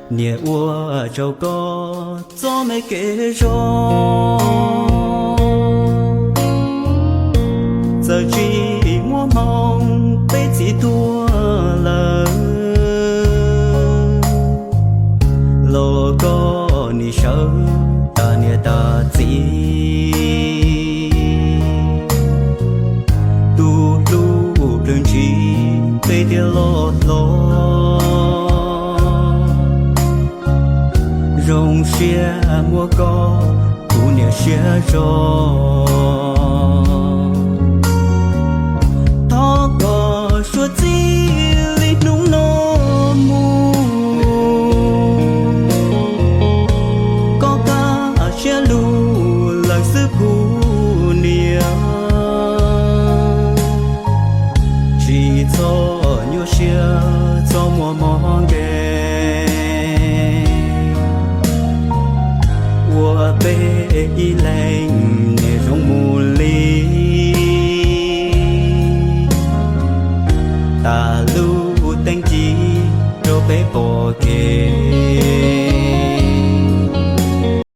nhẹ ua châu có gió mấy kể gió giờ chỉ mua mong bé chỉ tua lờ lô có ni sợ ta nhẹ ta chỉ tu lu đường chỉ bé đi lô lô rong xia mua có cụ nhẹ xia gió thọ có suốt chi li nung nô mu có cả xia lu lời sư cụ nhẹ chỉ cho nhiều xia cho mua mong ghé bé y lành nhẹ trong mù ly ta lưu tên chi rồi bé bỏ kề